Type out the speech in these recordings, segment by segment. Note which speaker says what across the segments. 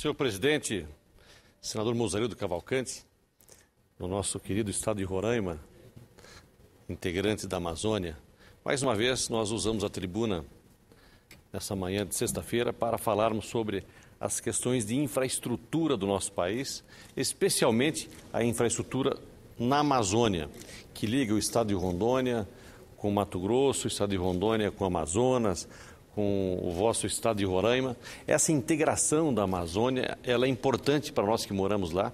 Speaker 1: Senhor presidente, senador Mozarildo Cavalcante, no nosso querido estado de Roraima, integrante da Amazônia, mais uma vez nós usamos a tribuna nessa manhã de sexta-feira para falarmos sobre as questões de infraestrutura do nosso país, especialmente a infraestrutura na Amazônia, que liga o estado de Rondônia com Mato Grosso, o estado de Rondônia com Amazonas, com o vosso estado de Roraima. Essa integração da Amazônia, ela é importante para nós que moramos lá,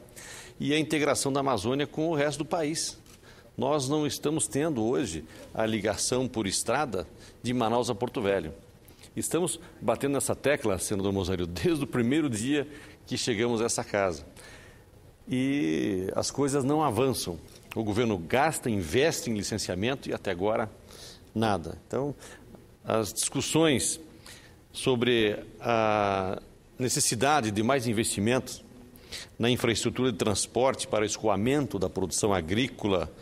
Speaker 1: e a integração da Amazônia com o resto do país. Nós não estamos tendo hoje a ligação por estrada de Manaus a Porto Velho. Estamos batendo nessa tecla, senador Mozarildo, desde o primeiro dia que chegamos a essa casa. E as coisas não avançam. O governo gasta, investe em licenciamento e até agora nada. Então, as discussões sobre a necessidade de mais investimentos na infraestrutura de transporte para o escoamento da produção agrícola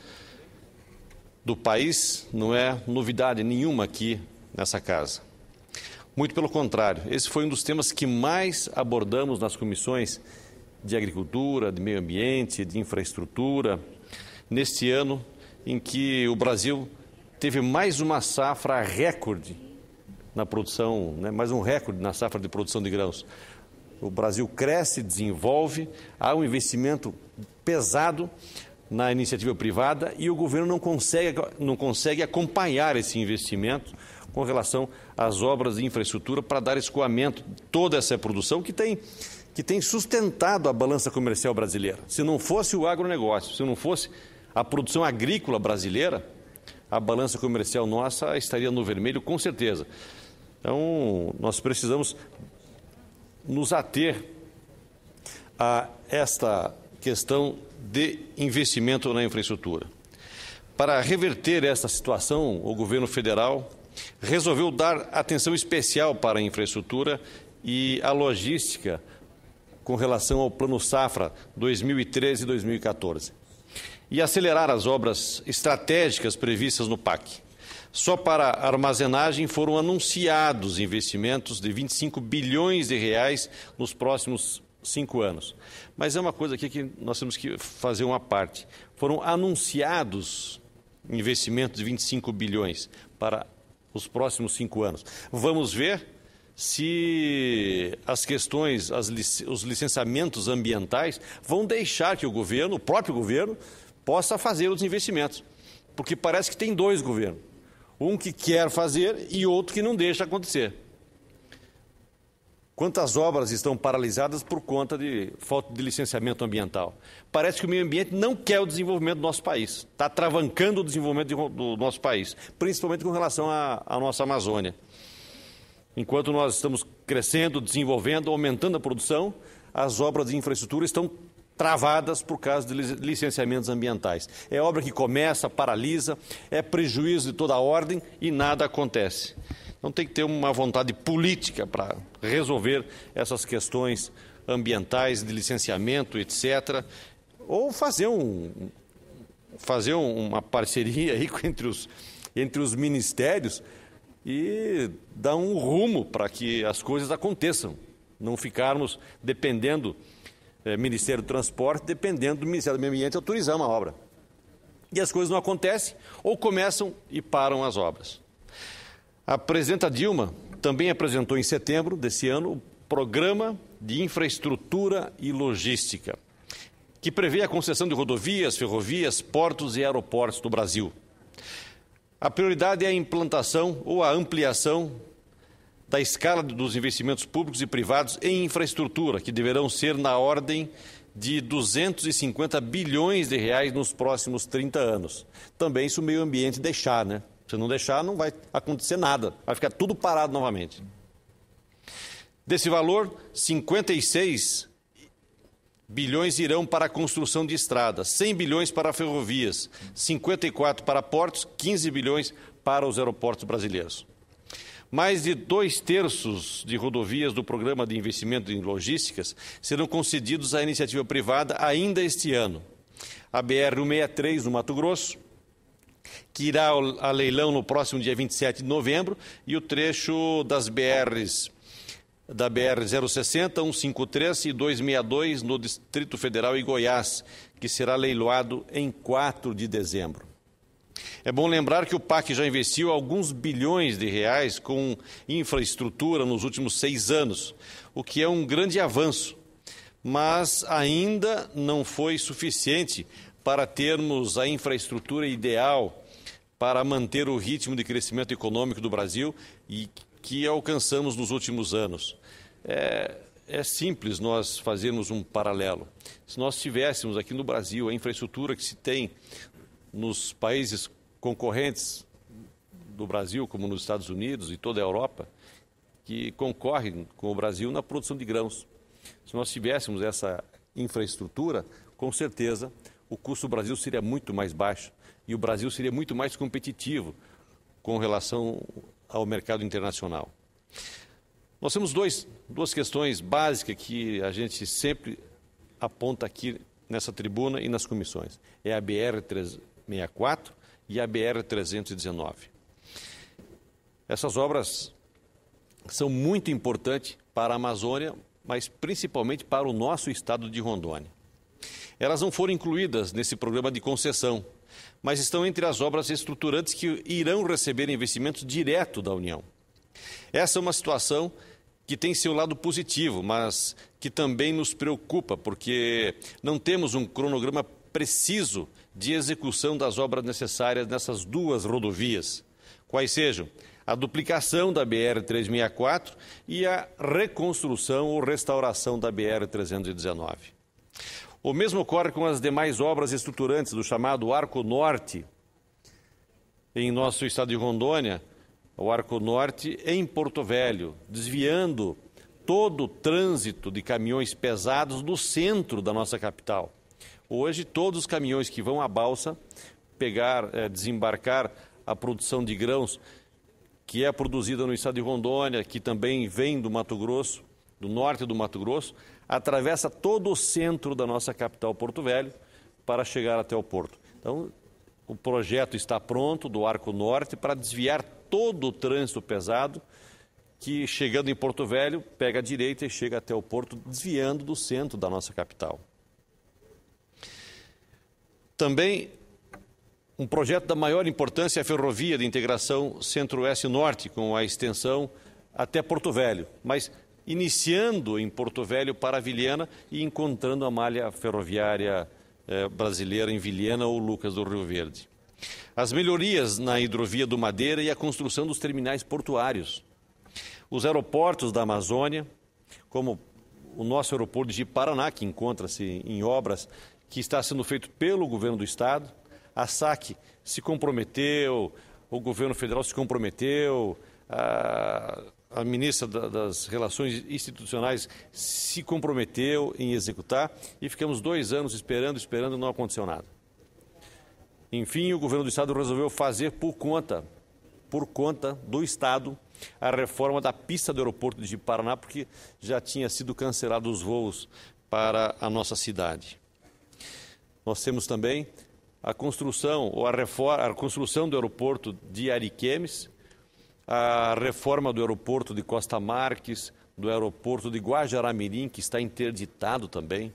Speaker 1: do país não é novidade nenhuma aqui nessa casa. Muito pelo contrário, esse foi um dos temas que mais abordamos nas comissões de agricultura, de meio ambiente, de infraestrutura, neste ano em que o Brasil teve mais uma safra recorde na produção, mais um recorde na safra de produção de grãos. O Brasil cresce, desenvolve, há um investimento pesado na iniciativa privada e o governo não consegue acompanhar esse investimento com relação às obras de infraestrutura para dar escoamento de toda essa produção que tem sustentado a balança comercial brasileira. Se não fosse o agronegócio, se não fosse a produção agrícola brasileira, a balança comercial nossa estaria no vermelho, com certeza. Então, nós precisamos nos ater a esta questão de investimento na infraestrutura. Para reverter esta situação, o governo federal resolveu dar atenção especial para a infraestrutura e a logística com relação ao Plano Safra 2013 e 2014. E acelerar as obras estratégicas previstas no PAC. Só para armazenagem foram anunciados investimentos de 25 bilhões de reais nos próximos 5 anos. Mas é uma coisa aqui que nós temos que fazer uma parte. Foram anunciados investimentos de 25 bilhões para os próximos 5 anos. Vamos ver se as questões, os licenciamentos ambientais vão deixar que o próprio governo, possa fazer os investimentos. Porque parece que tem dois governos. Um que quer fazer e outro que não deixa acontecer. Quantas obras estão paralisadas por conta de falta de licenciamento ambiental? Parece que o meio ambiente não quer o desenvolvimento do nosso país. Está travancando o desenvolvimento do nosso país, principalmente com relação à nossa Amazônia. Enquanto nós estamos crescendo, desenvolvendo, aumentando a produção, as obras de infraestrutura estão travadas por causa de licenciamentos ambientais. É obra que começa, paralisa, é prejuízo de toda a ordem e nada acontece. Então tem que ter uma vontade política para resolver essas questões ambientais, de licenciamento, etc. Ou fazer uma parceria aí entre os ministérios e dar um rumo para que as coisas aconteçam. Não ficarmos dependendo Ministério do Transporte, dependendo do Ministério do Meio Ambiente, autorizar uma obra. E as coisas não acontecem, ou começam e param as obras. A presidenta Dilma também apresentou em setembro desse ano o Programa de Infraestrutura e Logística, que prevê a concessão de rodovias, ferrovias, portos e aeroportos do Brasil. A prioridade é a implantação ou a ampliação da escala dos investimentos públicos e privados em infraestrutura, que deverão ser na ordem de 250 bilhões de reais nos próximos 30 anos. Também se o meio ambiente deixar, né? Se não deixar, não vai acontecer nada, vai ficar tudo parado novamente. Desse valor, 56 bilhões irão para a construção de estradas, 100 bilhões para ferrovias, 54 para portos, 15 bilhões para os aeroportos brasileiros. Mais de 2/3 de rodovias do Programa de Investimento em Logísticas serão concedidos à iniciativa privada ainda este ano. A BR-163 no Mato Grosso, que irá a leilão no próximo dia 27 de novembro, e o trecho das BRs da BR-060, 153 e 262 no Distrito Federal e Goiás, que será leiloado em 4 de dezembro. É bom lembrar que o PAC já investiu alguns bilhões de reais com infraestrutura nos últimos 6 anos, o que é um grande avanço, mas ainda não foi suficiente para termos a infraestrutura ideal para manter o ritmo de crescimento econômico do Brasil e que alcançamos nos últimos anos. É simples nós fazermos um paralelo. Se nós tivéssemos aqui no Brasil a infraestrutura que se tem nos países concorrentes do Brasil, como nos Estados Unidos e toda a Europa, que concorrem com o Brasil na produção de grãos. Se nós tivéssemos essa infraestrutura, com certeza o custo do Brasil seria muito mais baixo e o Brasil seria muito mais competitivo com relação ao mercado internacional. Nós temos duas questões básicas que a gente sempre aponta aqui nessa tribuna e nas comissões. É a BR-364 e a BR-319. Essas obras são muito importantes para a Amazônia, mas principalmente para o nosso estado de Rondônia. Elas não foram incluídas nesse programa de concessão, mas estão entre as obras estruturantes que irão receber investimentos direto da União. Essa é uma situação que tem seu lado positivo, mas que também nos preocupa, porque não temos um cronograma preciso de execução das obras necessárias nessas duas rodovias, quais sejam a duplicação da BR-364 e a reconstrução ou restauração da BR-319. O mesmo ocorre com as demais obras estruturantes do chamado Arco Norte, em nosso estado de Rondônia, o Arco Norte em Porto Velho, desviando todo o trânsito de caminhões pesados do centro da nossa capital. Hoje, todos os caminhões que vão à balsa desembarcar a produção de grãos que é produzida no estado de Rondônia, que também vem do Mato Grosso, do norte do Mato Grosso, atravessa todo o centro da nossa capital, Porto Velho, para chegar até o porto. Então, o projeto está pronto do Arco Norte para desviar todo o trânsito pesado que, chegando em Porto Velho, pega a direita e chega até o porto, desviando do centro da nossa capital. Também um projeto da maior importância é a ferrovia de integração Centro-Oeste-Norte, com a extensão até Porto Velho, mas iniciando em Porto Velho para Vilhena e encontrando a malha ferroviária brasileira em Vilhena ou Lucas do Rio Verde. As melhorias na hidrovia do Madeira e a construção dos terminais portuários. Os aeroportos da Amazônia, como o nosso aeroporto de Paraná, que encontra-se em obras que está sendo feito pelo governo do estado. A SAC se comprometeu, o governo federal se comprometeu, a ministra das Relações Institucionais se comprometeu em executar e ficamos 2 anos esperando e não aconteceu nada. Enfim, o governo do estado resolveu fazer por conta do estado a reforma da pista do aeroporto de Paraná, porque já tinha sido cancelados os voos para a nossa cidade. Nós temos também a construção a construção do aeroporto de Ariquemes, a reforma do aeroporto de Costa Marques, do aeroporto de Guajará-Mirim, que está interditado também.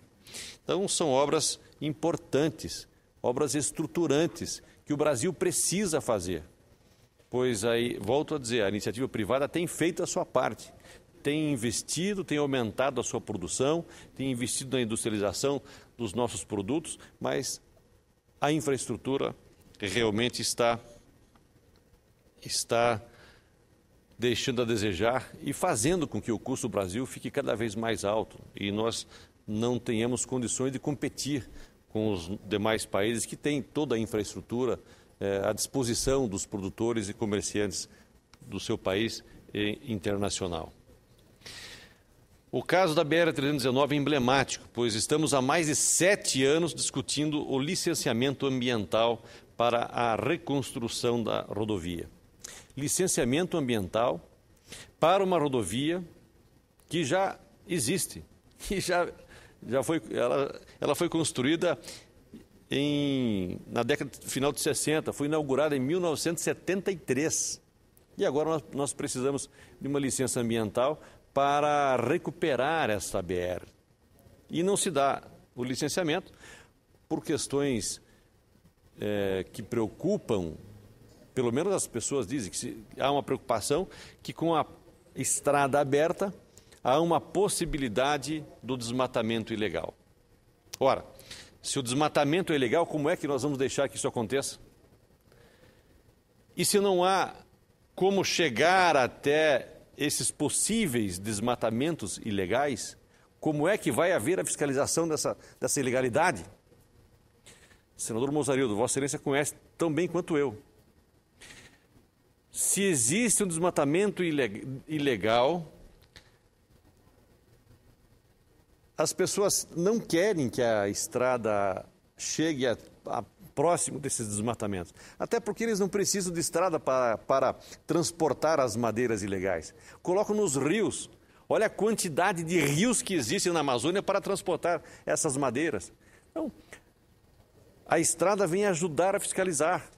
Speaker 1: Então, são obras importantes, obras estruturantes, que o Brasil precisa fazer. Pois aí, volto a dizer, a iniciativa privada tem feito a sua parte, tem investido, tem aumentado a sua produção, tem investido na industrialização dos nossos produtos, mas a infraestrutura realmente está deixando a desejar e fazendo com que o custo do Brasil fique cada vez mais alto e nós não tenhamos condições de competir com os demais países que têm toda a infraestrutura à disposição dos produtores e comerciantes do seu país e internacional. O caso da BR-319 é emblemático, pois estamos há mais de 7 anos discutindo o licenciamento ambiental para a reconstrução da rodovia. Licenciamento ambiental para uma rodovia que já existe, que ela foi construída na década final de 60, foi inaugurada em 1973. E agora nós precisamos de uma licença ambiental para recuperar essa BR. E não se dá o licenciamento por questões que preocupam, pelo menos as pessoas dizem que há uma preocupação que com a estrada aberta há uma possibilidade do desmatamento ilegal. Ora, se o desmatamento é ilegal, como é que nós vamos deixar que isso aconteça? E se não há como chegar até esses possíveis desmatamentos ilegais, como é que vai haver a fiscalização dessa ilegalidade? Senador Mozarildo, Vossa Excelência conhece tão bem quanto eu. Se existe um desmatamento ilegal, as pessoas não querem que a estrada chegue a próximo desses desmatamentos. Até porque eles não precisam de estrada para transportar as madeiras ilegais. Colocam nos rios. Olha a quantidade de rios que existem na Amazônia para transportar essas madeiras. Então, a estrada vem ajudar a fiscalizar,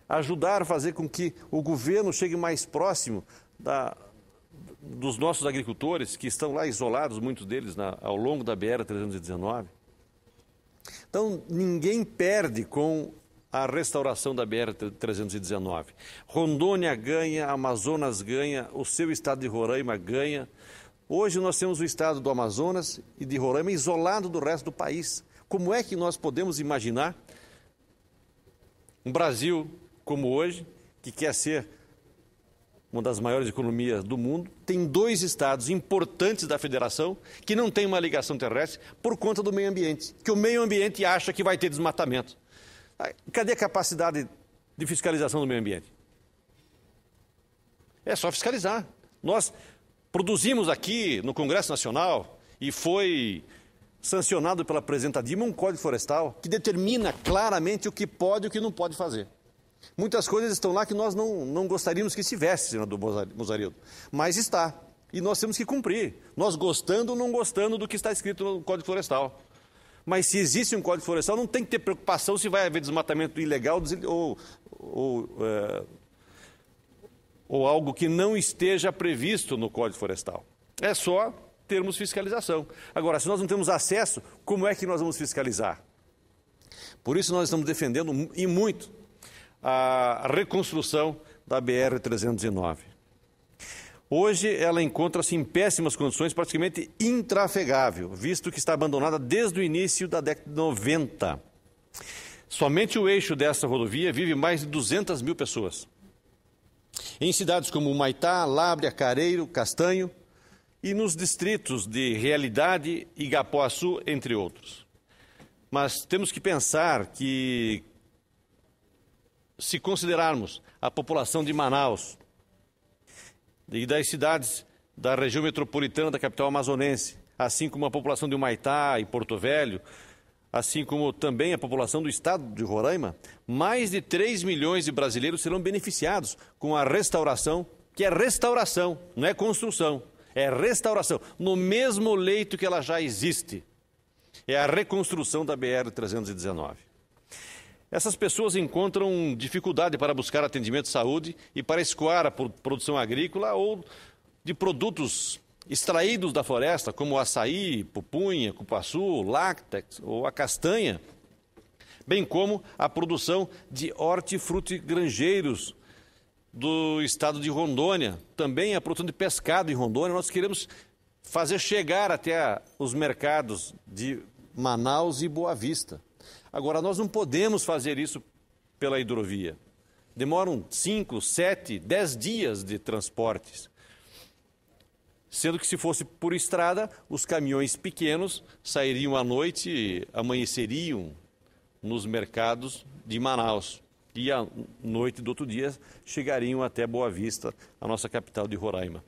Speaker 1: ajudar a fazer com que o governo chegue mais próximo dos nossos agricultores, que estão lá isolados, muitos deles, ao longo da BR-319. Então, ninguém perde com a restauração da BR-319. Rondônia ganha, Amazonas ganha, o seu estado de Roraima ganha. Hoje nós temos o estado do Amazonas e de Roraima isolado do resto do país. Como é que nós podemos imaginar um Brasil como hoje, que quer ser uma das maiores economias do mundo, tem 2 estados importantes da federação que não tem uma ligação terrestre por conta do meio ambiente, que o meio ambiente acha que vai ter desmatamento. Cadê a capacidade de fiscalização do meio ambiente? É só fiscalizar. Nós produzimos aqui no Congresso Nacional e foi sancionado pela presidenta Dilma um Código Florestal que determina claramente o que pode e o que não pode fazer. Muitas coisas estão lá que nós não gostaríamos que estivesse, senador Mozarildo, mas está. E nós temos que cumprir, nós gostando ou não gostando do que está escrito no Código Florestal. Mas se existe um Código Florestal, não tem que ter preocupação se vai haver desmatamento ilegal ou algo que não esteja previsto no Código Florestal. É só termos fiscalização. Agora, se nós não temos acesso, como é que nós vamos fiscalizar? Por isso nós estamos defendendo e muito a reconstrução da BR-319. Hoje ela encontra-se em péssimas condições, praticamente intrafegável, visto que está abandonada desde o início da década de 90. Somente o eixo dessa rodovia vive mais de 200 mil pessoas. Em cidades como Humaitá, Lábrea, Careiro, Castanho e nos distritos de Realidade e Igapuaçu, entre outros. Mas temos que pensar que, se considerarmos a população de Manaus e das cidades da região metropolitana da capital amazonense, assim como a população de Humaitá e Porto Velho, assim como também a população do estado de Roraima, mais de 3 milhões de brasileiros serão beneficiados com a restauração, que é restauração, não é construção, é restauração, no mesmo leito que ela já existe. É a reconstrução da BR-319. Essas pessoas encontram dificuldade para buscar atendimento de saúde e para escoar a produção agrícola ou de produtos extraídos da floresta, como o açaí, pupunha, cupuaçu, láctex ou a castanha, bem como a produção de hortifrutigranjeiros do estado de Rondônia, também a produção de pescado em Rondônia. Nós queremos fazer chegar até os mercados de Manaus e Boa Vista. Agora, nós não podemos fazer isso pela hidrovia. Demoram 5, 7, 10 dias de transportes. Sendo que se fosse por estrada, os caminhões pequenos sairiam à noite e amanheceriam nos mercados de Manaus. E à noite do outro dia chegariam até Boa Vista, a nossa capital de Roraima.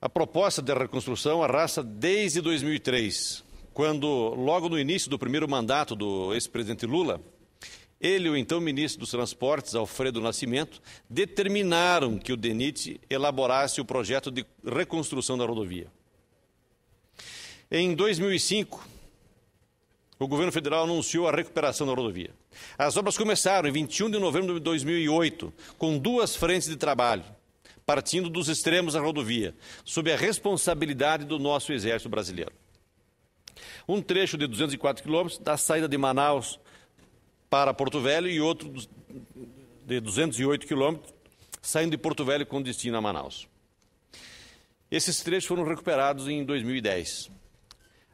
Speaker 1: A proposta de reconstrução arrasta desde 2003, quando, logo no início do primeiro mandato do ex-presidente Lula, ele e o então ministro dos Transportes, Alfredo Nascimento, determinaram que o DENIT elaborasse o projeto de reconstrução da rodovia. Em 2005, o governo federal anunciou a recuperação da rodovia. As obras começaram em 21 de novembro de 2008, com 2 frentes de trabalho, partindo dos extremos da rodovia, sob a responsabilidade do nosso Exército Brasileiro. Um trecho de 204 quilômetros da saída de Manaus para Porto Velho e outro de 208 quilômetros saindo de Porto Velho com destino a Manaus. Esses trechos foram recuperados em 2010.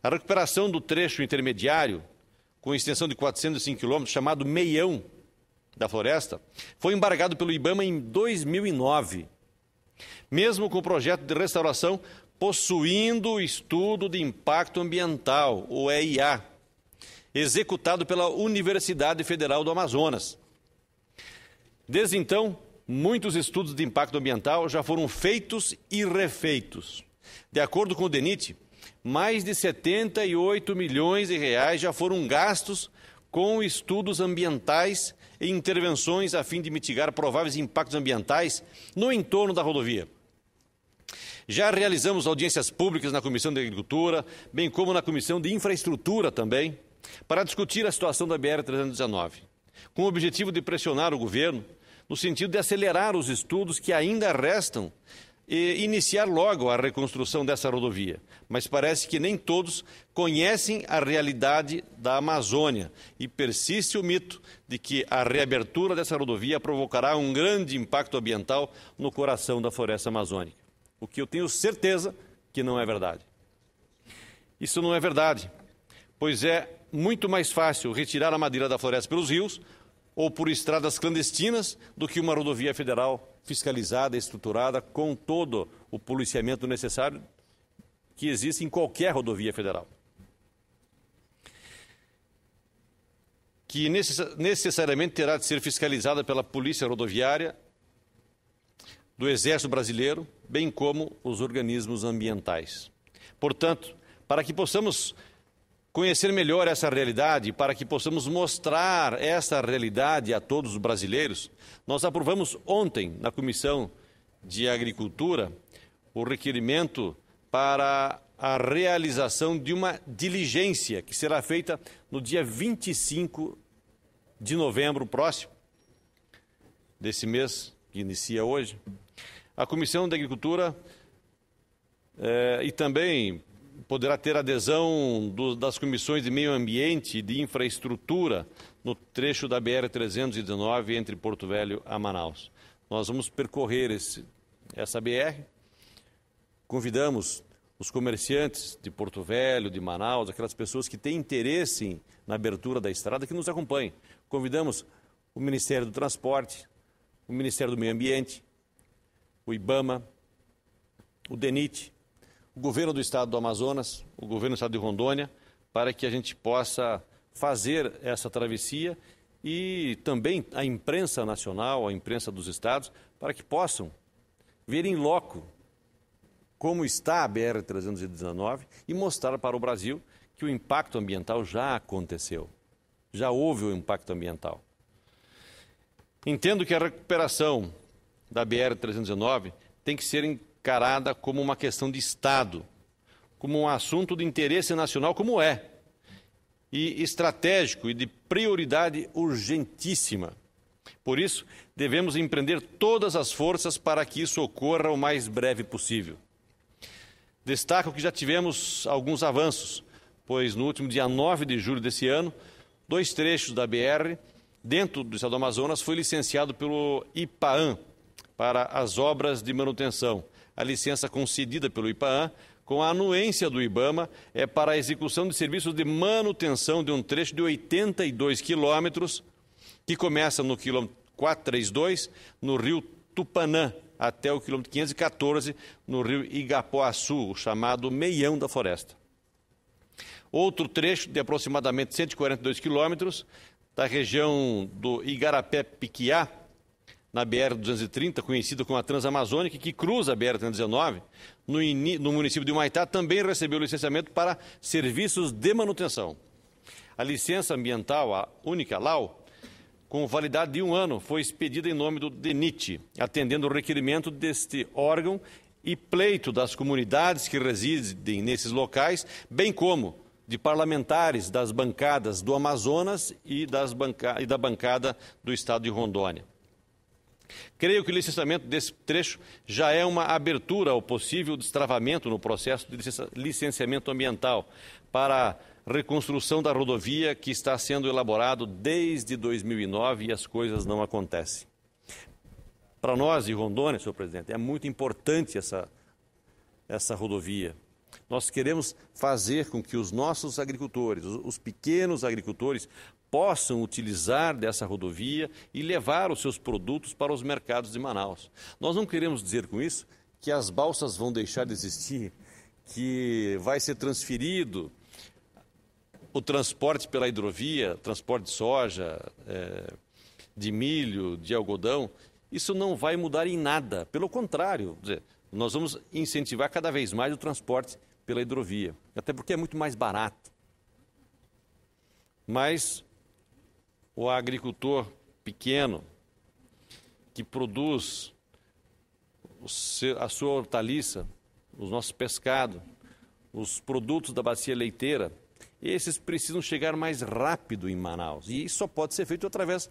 Speaker 1: A recuperação do trecho intermediário, com extensão de 405 quilômetros, chamado Meião da Floresta, foi embargado pelo IBAMA em 2009, mesmo com o projeto de restauração possuindo estudo de impacto ambiental, o EIA, executado pela Universidade Federal do Amazonas. Desde então, muitos estudos de impacto ambiental já foram feitos e refeitos. De acordo com o DENIT, mais de 78 milhões de reais já foram gastos com estudos ambientais e intervenções a fim de mitigar prováveis impactos ambientais no entorno da rodovia. Já realizamos audiências públicas na Comissão de Agricultura, bem como na Comissão de Infraestrutura também, para discutir a situação da BR-319, com o objetivo de pressionar o governo no sentido de acelerar os estudos que ainda restam e iniciar logo a reconstrução dessa rodovia. Mas parece que nem todos conhecem a realidade da Amazônia e persiste o mito de que a reabertura dessa rodovia provocará um grande impacto ambiental no coração da floresta amazônica. O que eu tenho certeza que não é verdade. Isso não é verdade, pois é muito mais fácil retirar a madeira da floresta pelos rios ou por estradas clandestinas do que uma rodovia federal fiscalizada, estruturada, com todo o policiamento necessário que existe em qualquer rodovia federal. Que necessariamente terá de ser fiscalizada pela Polícia Rodoviária do Exército Brasileiro, bem como os organismos ambientais. Portanto, para que possamos conhecer melhor essa realidade, para que possamos mostrar essa realidade a todos os brasileiros, nós aprovamos ontem, na Comissão de Agricultura, o requerimento para a realização de uma diligência que será feita no dia 25 de novembro próximo, desse mês que inicia hoje. A Comissão de Agricultura e também poderá ter adesão das comissões de Meio Ambiente e de Infraestrutura no trecho da BR-319 entre Porto Velho a Manaus. Nós vamos percorrer essa BR, convidamos os comerciantes de Porto Velho, de Manaus, aquelas pessoas que têm interesse na abertura da estrada, que nos acompanhem. Convidamos o Ministério do Transporte, o Ministério do Meio Ambiente, o IBAMA, o DENIT, o governo do estado do Amazonas, o governo do estado de Rondônia, para que a gente possa fazer essa travessia e também a imprensa nacional, a imprensa dos estados, para que possam ver em loco como está a BR-319 e mostrar para o Brasil que o impacto ambiental já aconteceu, já houve o impacto ambiental. Entendo que a recuperação da BR-319 tem que ser encarada como uma questão de Estado, como um assunto de interesse nacional, como é, e estratégico e de prioridade urgentíssima. Por isso, devemos empreender todas as forças para que isso ocorra o mais breve possível. Destaco que já tivemos alguns avanços, pois no último dia 9 de julho desse ano, 2 trechos da BR dentro do estado do Amazonas foi licenciado pelo IPAAM para as obras de manutenção. A licença concedida pelo IPAAM, com a anuência do IBAMA, é para a execução de serviços de manutenção de um trecho de 82 quilômetros, que começa no quilômetro 432, no rio Tupanã, até o quilômetro 514, no rio Igapoaçu, o chamado Meião da Floresta. Outro trecho de aproximadamente 142 quilômetros, da região do Igarapé-Piquiá, na BR-230, conhecida como a Transamazônica, que cruza a BR-319, no município de Humaitá, também recebeu licenciamento para serviços de manutenção. A licença ambiental, a única LAU, com validade de 1 ano, foi expedida em nome do DENIT, atendendo o requerimento deste órgão e pleito das comunidades que residem nesses locais, bem como de parlamentares das bancadas do Amazonas e da bancada do estado de Rondônia. Creio que o licenciamento desse trecho já é uma abertura ao possível destravamento no processo de licenciamento ambiental para a reconstrução da rodovia que está sendo elaborado desde 2009 e as coisas não acontecem. Para nós de Rondônia, senhor presidente, é muito importante essa rodovia. Nós queremos fazer com que os nossos agricultores, os pequenos agricultores, possam utilizar dessa rodovia e levar os seus produtos para os mercados de Manaus. Nós não queremos dizer com isso que as balsas vão deixar de existir, que vai ser transferido o transporte pela hidrovia, transporte de soja, de milho, de algodão. Isso não vai mudar em nada. Pelo contrário, nós vamos incentivar cada vez mais o transporte pela hidrovia, até porque é muito mais barato. Mas o agricultor pequeno que produz a sua hortaliça, os nossos pescados, os produtos da bacia leiteira, esses precisam chegar mais rápido em Manaus. E isso só pode ser feito através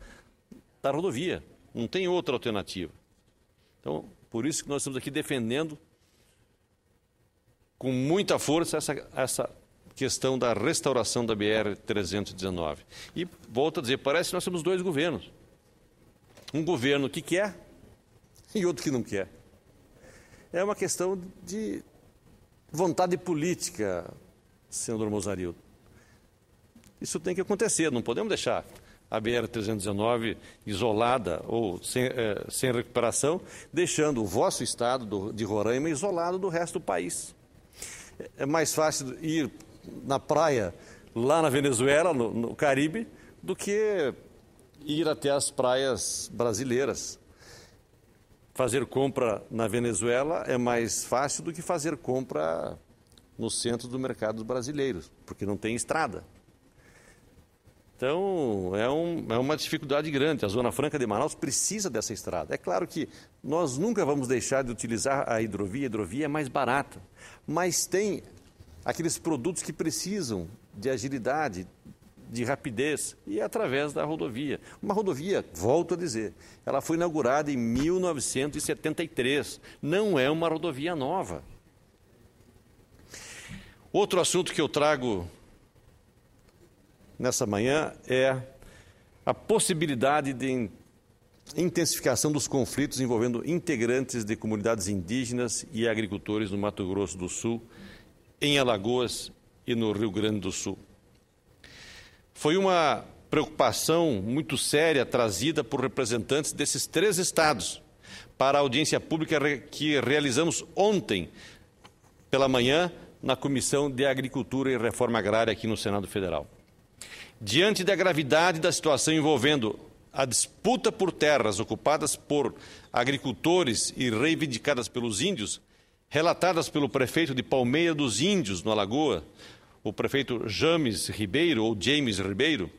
Speaker 1: da rodovia. Não tem outra alternativa. Então, por isso que nós estamos aqui defendendo com muita força essa questão da restauração da BR-319. E volto a dizer, parece que nós temos dois governos. Um governo que quer e outro que não quer. É uma questão de vontade política, senador Mozarildo. Isso tem que acontecer, não podemos deixar a BR-319 isolada ou sem recuperação, deixando o vosso estado de Roraima isolado do resto do país. É mais fácil ir na praia, lá na Venezuela, no Caribe, do que ir até as praias brasileiras. Fazer compra na Venezuela é mais fácil do que fazer compra no centro do mercado brasileiro, porque não tem estrada. Então, é uma dificuldade grande. A Zona Franca de Manaus precisa dessa estrada. É claro que nós nunca vamos deixar de utilizar a hidrovia é mais barata, mas tem aqueles produtos que precisam de agilidade, de rapidez, e é através da rodovia. Uma rodovia, volto a dizer, ela foi inaugurada em 1973, não é uma rodovia nova. Outro assunto que eu trago nessa manhã é a possibilidade de intensificação dos conflitos envolvendo integrantes de comunidades indígenas e agricultores no Mato Grosso do Sul, em Alagoas e no Rio Grande do Sul. Foi uma preocupação muito séria trazida por representantes desses três estados para a audiência pública que realizamos ontem pela manhã na Comissão de Agricultura e Reforma Agrária aqui no Senado Federal. Diante da gravidade da situação envolvendo a disputa por terras ocupadas por agricultores e reivindicadas pelos índios, relatadas pelo prefeito de Palmeira dos Índios, no Alagoas, o prefeito James Ribeiro, ou James Ribeiro,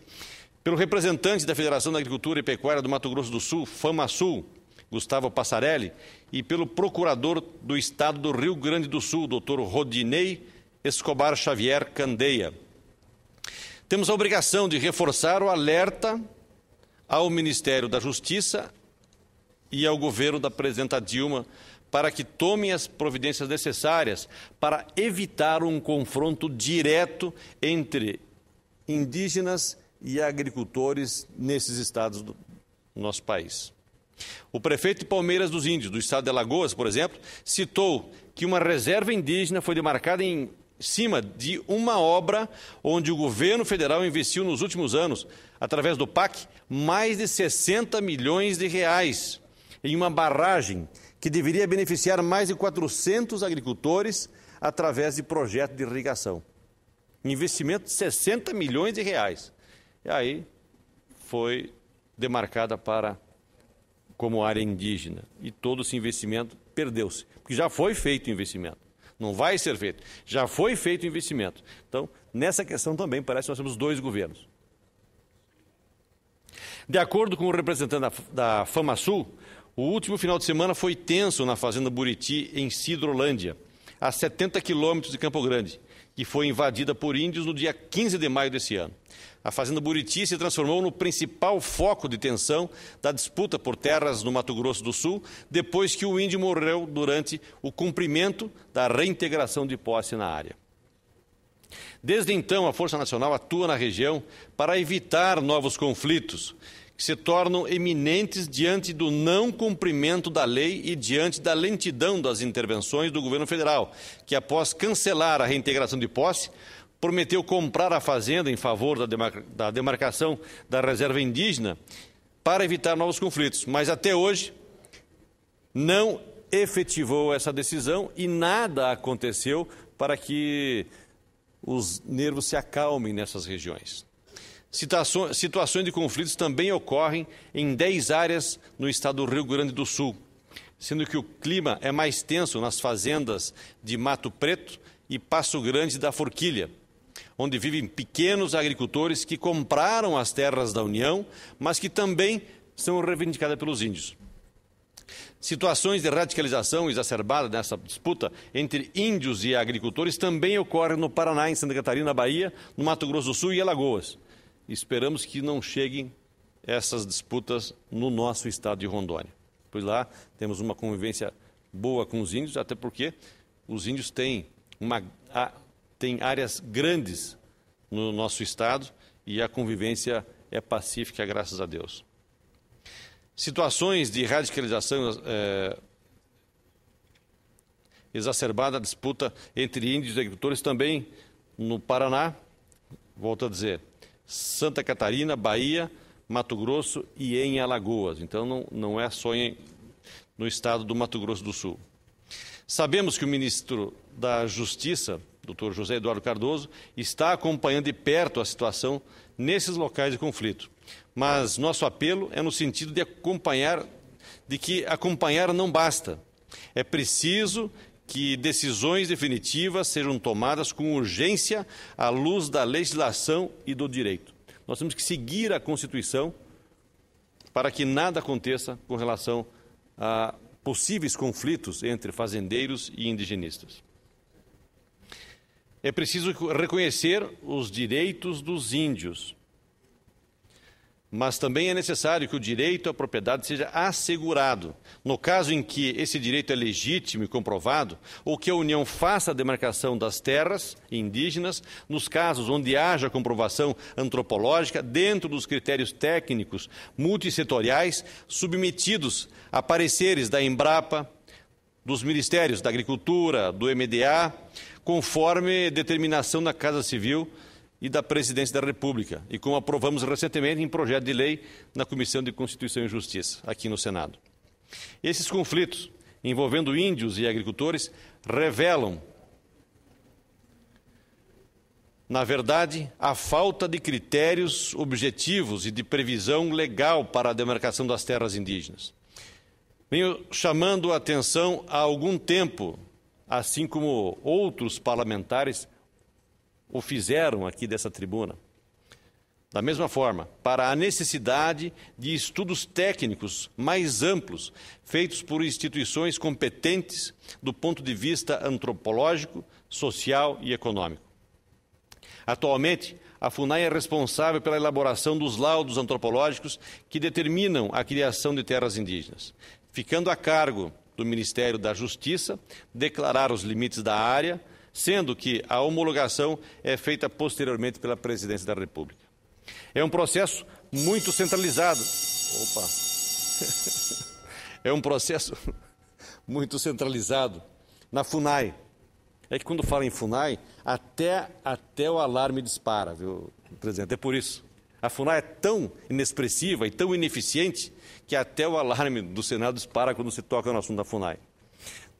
Speaker 1: pelo representante da Federação da Agricultura e Pecuária do Mato Grosso do Sul, FAMASUL, Gustavo Passarelli, e pelo procurador do Estado do Rio Grande do Sul, Dr. Rodinei Escobar Xavier Candeia. Temos a obrigação de reforçar o alerta ao Ministério da Justiça e ao governo da presidenta Dilma para que tomem as providências necessárias para evitar um confronto direto entre indígenas e agricultores nesses estados do nosso país. O prefeito de Palmeiras dos Índios, do estado de Alagoas, por exemplo, citou que uma reserva indígena foi demarcada em cima de uma obra onde o governo federal investiu nos últimos anos, através do PAC, mais de 60 milhões de reais em uma barragem que deveria beneficiar mais de 400 agricultores através de projeto de irrigação. Investimento de 60 milhões de reais. E aí foi demarcada como área indígena. E todo esse investimento perdeu-se, porque já foi feito o investimento. Não vai ser feito. Já foi feito o investimento. Então, nessa questão também parece que nós temos dois governos. De acordo com o representante da FAMASUL, o último final de semana foi tenso na fazenda Buriti, em Sidrolândia, a 70 quilômetros de Campo Grande, que foi invadida por índios no dia 15 de maio desse ano. A fazenda Buriti se transformou no principal foco de tensão da disputa por terras no Mato Grosso do Sul, depois que o índio morreu durante o cumprimento da reintegração de posse na área. Desde então, a Força Nacional atua na região para evitar novos conflitos, que se tornam eminentes diante do não cumprimento da lei e diante da lentidão das intervenções do governo federal, que, após cancelar a reintegração de posse, prometeu comprar a fazenda em favor da demarcação da reserva indígena para evitar novos conflitos. Mas até hoje não efetivou essa decisão e nada aconteceu para que os nervos se acalmem nessas regiões. Situações de conflitos também ocorrem em 10 áreas no estado do Rio Grande do Sul, sendo que o clima é mais tenso nas fazendas de Mato Preto e Passo Grande da Forquilha, onde vivem pequenos agricultores que compraram as terras da União, mas que também são reivindicadas pelos índios. Situações de radicalização exacerbada nessa disputa entre índios e agricultores também ocorrem no Paraná, em Santa Catarina, Bahia, no Mato Grosso do Sul e Alagoas. Esperamos que não cheguem essas disputas no nosso estado de Rondônia, pois lá temos uma convivência boa com os índios, até porque os índios têm áreas grandes no nosso estado e a convivência é pacífica, graças a Deus. Situações de radicalização exacerbada, disputa entre índios e agricultores também no Paraná, volto a dizer, Santa Catarina, Bahia, Mato Grosso e em Alagoas. Então não é só no estado do Mato Grosso do Sul. Sabemos que o ministro da Justiça, Dr. José Eduardo Cardoso, está acompanhando de perto a situação nesses locais de conflito. Mas nosso apelo é no sentido de que acompanhar não basta. É preciso que decisões definitivas sejam tomadas com urgência à luz da legislação e do direito. Nós temos que seguir a Constituição para que nada aconteça com relação a possíveis conflitos entre fazendeiros e indigenistas. É preciso reconhecer os direitos dos índios, mas também é necessário que o direito à propriedade seja assegurado. No caso em que esse direito é legítimo e comprovado, ou que a União faça a demarcação das terras indígenas, nos casos onde haja comprovação antropológica, dentro dos critérios técnicos multissetoriais, submetidos a pareceres da Embrapa, dos Ministérios da Agricultura, do MDA, conforme determinação da Casa Civil e da Presidência da República, e como aprovamos recentemente em projeto de lei na Comissão de Constituição e Justiça, aqui no Senado. Esses conflitos envolvendo índios e agricultores revelam, na verdade, a falta de critérios objetivos e de previsão legal para a demarcação das terras indígenas. Venho chamando a atenção há algum tempo, assim como outros parlamentares o fizeram aqui dessa tribuna. Da mesma forma, para a necessidade de estudos técnicos mais amplos, feitos por instituições competentes do ponto de vista antropológico, social e econômico. Atualmente, a FUNAI é responsável pela elaboração dos laudos antropológicos que determinam a criação de terras indígenas, ficando a cargo do Ministério da Justiça declarar os limites da área, sendo que a homologação é feita posteriormente pela Presidência da República. É um processo muito centralizado. É um processo muito centralizado na FUNAI. É que quando fala em FUNAI, até o alarme dispara, viu, presidente? É por isso. A FUNAI é tão inexpressiva e tão ineficiente que até o alarme do Senado dispara quando se toca no assunto da FUNAI.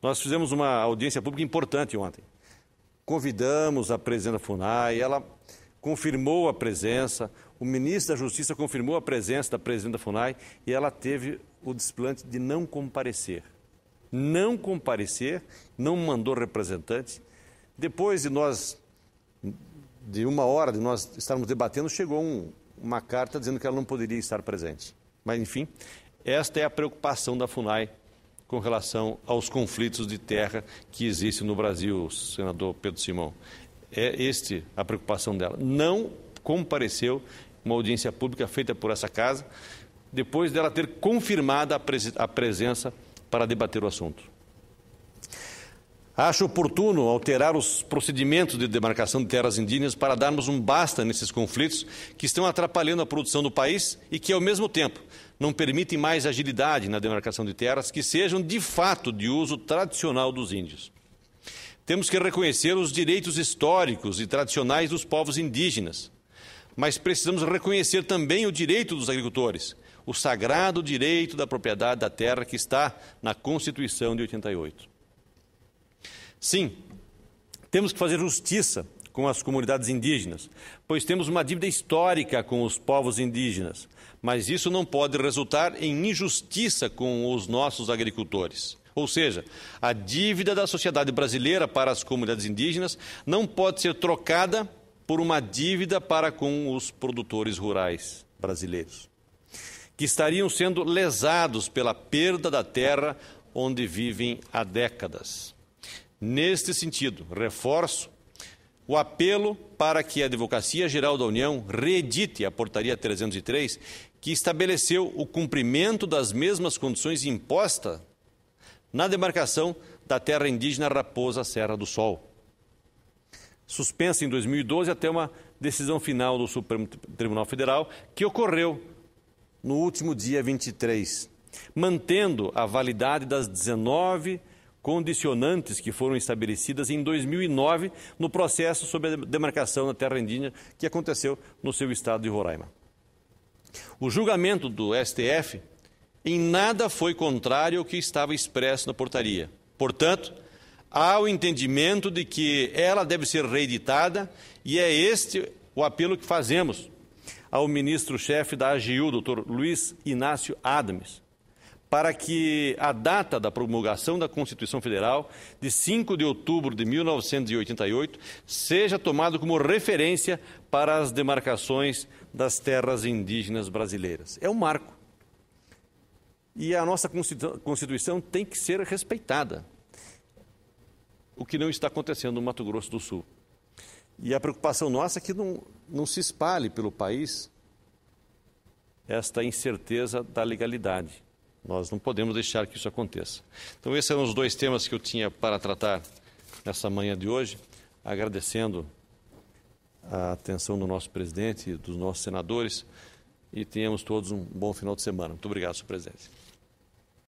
Speaker 1: Nós fizemos uma audiência pública importante ontem. Convidamos a presidente da FUNAI, ela confirmou a presença, o ministro da Justiça confirmou a presença da presidente da FUNAI e ela teve o desplante de não comparecer. Não comparecer, não mandou representante. Depois de uma hora de nós estarmos debatendo, chegou uma carta dizendo que ela não poderia estar presente. Mas, enfim, esta é a preocupação da FUNAI com relação aos conflitos de terra que existem no Brasil, senador Pedro Simão. é a preocupação dela. Não compareceu uma audiência pública feita por essa casa, depois dela ter confirmado a presença para debater o assunto. Acho oportuno alterar os procedimentos de demarcação de terras indígenas para darmos um basta nesses conflitos que estão atrapalhando a produção do país e que, ao mesmo tempo, não permitem mais agilidade na demarcação de terras que sejam, de fato, de uso tradicional dos índios. Temos que reconhecer os direitos históricos e tradicionais dos povos indígenas, mas precisamos reconhecer também o direito dos agricultores, o sagrado direito da propriedade da terra que está na Constituição de 88. Sim, temos que fazer justiça com as comunidades indígenas, pois temos uma dívida histórica com os povos indígenas, mas isso não pode resultar em injustiça com os nossos agricultores. Ou seja, a dívida da sociedade brasileira para as comunidades indígenas não pode ser trocada por uma dívida para com os produtores rurais brasileiros, que estariam sendo lesados pela perda da terra onde vivem há décadas. Neste sentido, reforço o apelo para que a Advocacia Geral da União reedite a Portaria 303, que estabeleceu o cumprimento das mesmas condições impostas na demarcação da terra indígena Raposa Serra do Sol, suspensa em 2012 até uma decisão final do Supremo Tribunal Federal, que ocorreu no último dia 23, mantendo a validade das 19 condicionantes que foram estabelecidas em 2009 no processo sobre a demarcação da terra indígena que aconteceu no seu estado de Roraima. O julgamento do STF em nada foi contrário ao que estava expresso na portaria. Portanto, há o entendimento de que ela deve ser reeditada e é este o apelo que fazemos ao ministro-chefe da AGU, Dr. Luiz Inácio Adams, para que a data da promulgação da Constituição Federal, de 5 de outubro de 1988, seja tomada como referência para as demarcações das terras indígenas brasileiras. É um marco. E a nossa Constituição tem que ser respeitada, o que não está acontecendo no Mato Grosso do Sul. E a preocupação nossa é que não se espalhe pelo país esta incerteza da legalidade. Nós não podemos deixar que isso aconteça. Então, esses eram os dois temas que eu tinha para tratar nessa manhã de hoje, agradecendo a atenção do nosso presidente e dos nossos senadores, e tenhamos todos um bom final de semana. Muito obrigado, senhor presidente.